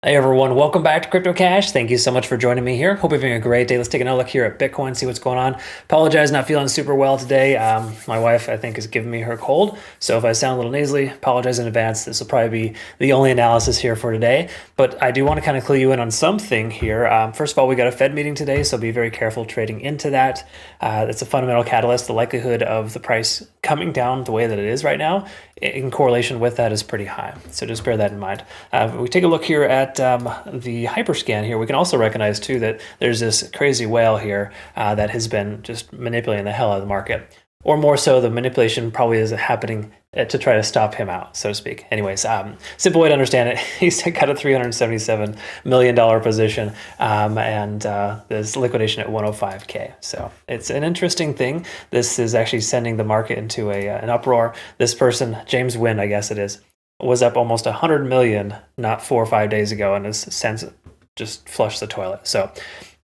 Hey everyone, welcome back to Crypto Cash. Thank you so much for joining me here. Hope you're having a great day. Let's take another look here at Bitcoin, see what's going on. Apologize, not feeling super well today. My wife, I think, is giving me her cold. So if I sound a little nasally, apologize in advance. This will probably be the only analysis here for today. But I do want to kind of clue you in on something here. First of all, we got a Fed meeting today, so be very careful trading into that. That's a fundamental catalyst. The likelihood of the price coming down the way that it is right now in correlation with that is pretty high. So just bear that in mind. If we take a look here at the hyperscan here, we can also recognize too that there's this crazy whale here that has been just manipulating the hell out of the market. Or more so, the manipulation probably is happening to try to stop him out, so to speak. Anyways, simple way to understand it, he's got a $377 million position and there's liquidation at 105K. So it's an interesting thing. This is actually sending the market into an uproar. This person, James Wynn, I guess it is, was up almost 100 million not 4 or 5 days ago and has since just flushed the toilet. So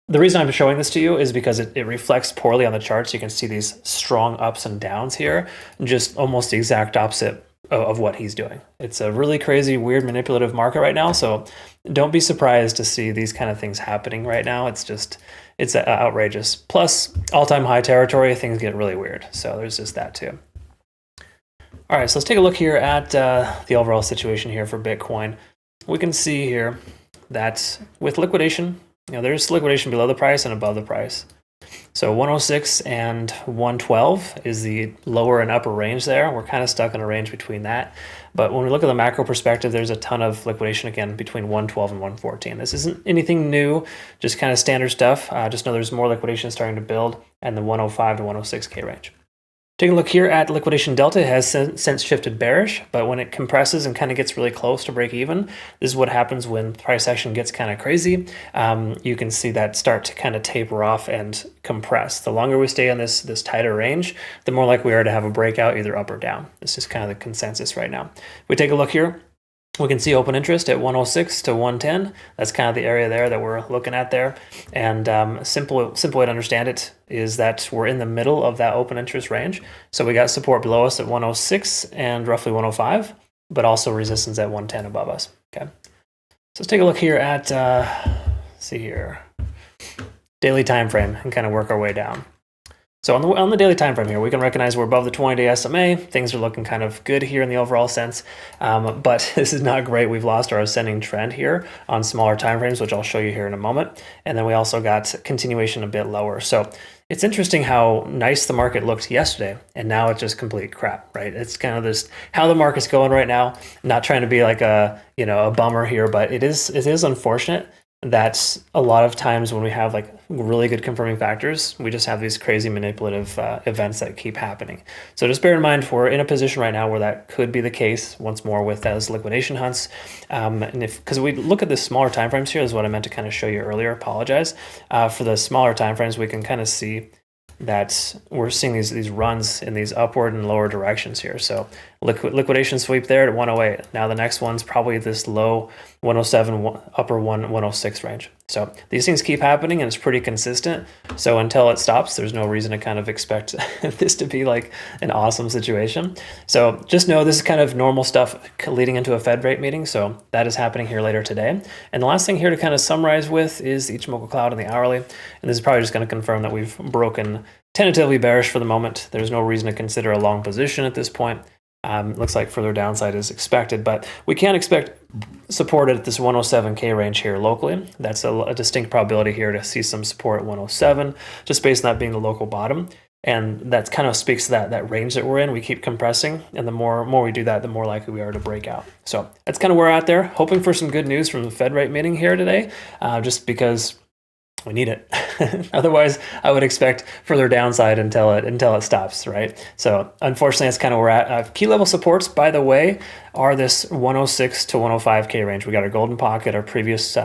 the reason I'm showing this to you is because it reflects poorly on the charts. You can see these strong ups and downs here, just almost the exact opposite of what he's doing. It's a really crazy, weird, manipulative market right now. So don't be surprised to see these kind of things happening right now. It's outrageous. Plus, all-time high territory, things get really weird. So there's just that too. All right, so let's take a look here at the overall situation here for Bitcoin. We can see here that with liquidation, there's liquidation below the price and above the price. So 106 and 112 is the lower and upper range there. We're kind of stuck in a range between that. But when we look at the macro perspective, there's a ton of liquidation again between 112 and 114. This isn't anything new, just kind of standard stuff. Just know there's more liquidation starting to build and the 105 to 106K range. Taking a look here at liquidation delta, it has since shifted bearish, but when it compresses and kind of gets really close to break even, this is what happens when price action gets kind of crazy. You can see that start to kind of taper off and compress. The longer we stay on this tighter range, the more likely we are to have a breakout either up or down. This is kind of the consensus right now. If we take a look here, we can see open interest at 106 to 110. That's kind of the area there that we're looking at there. And simple way to understand it is that we're in the middle of that open interest range. So we got support below us at 106 and roughly 105, but also resistance at 110 above us. Okay. So let's take a look here at, see here, daily time frame and kind of work our way down. So on the daily time frame here, we can recognize we're above the 20-day SMA. Things are looking kind of good here in the overall sense, but this is not great. We've lost our ascending trend here on smaller time frames, which I'll show you here in a moment. And then we also got continuation a bit lower. So it's interesting how nice the market looked yesterday, and now it's just complete crap, right? It's kind of this how the market's going right now. Not trying to be like a bummer here, but it is unfortunate. That's a lot of times when we have like really good confirming factors, we just have these crazy manipulative events that keep happening. So just bear in mind, we're in a position right now where that could be the case once more with those liquidation hunts. And because we look at the smaller timeframes here, is what I meant to kind of show you earlier, apologize. For the smaller timeframes, we can kind of see that we're seeing these runs in these upward and lower directions here. So liquidation sweep there at 108. Now the next one's probably this low 107, upper 106 range. So these things keep happening and it's pretty consistent. So until it stops, there's no reason to kind of expect this to be like an awesome situation. So just know this is kind of normal stuff leading into a Fed rate meeting. So that is happening here later today. And the last thing here to kind of summarize with is the Ichimoku cloud and the hourly. And this is probably just going to confirm that we've broken tentatively bearish for the moment. There's no reason to consider a long position at this point. Looks like further downside is expected, but we can expect support at this 107K range here locally. That's a distinct probability here to see some support at 107, just based on that being the local bottom. And that kind of speaks to that range that we're in. We keep compressing, and the more we do that, the more likely we are to break out. So that's kind of where we're at there. Hoping for some good news from the Fed rate meeting here today, just because we need it. Otherwise, I would expect further downside until it stops, right? So unfortunately, that's kind of where we're at. Key level supports, by the way, are this 106 to 105K range. We got our golden pocket, our previous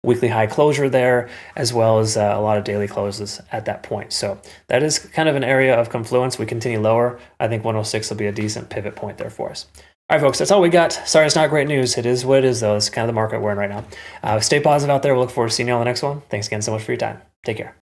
weekly high closure there, as well as a lot of daily closes at that point. So that is kind of an area of confluence. We continue lower. I think 106 will be a decent pivot point there for us. All right, folks, that's all we got. Sorry, it's not great news. It is what it is, though. It's kind of the market we're in right now. Stay positive out there. We'll look forward to seeing you on the next one. Thanks again so much for your time. Take care.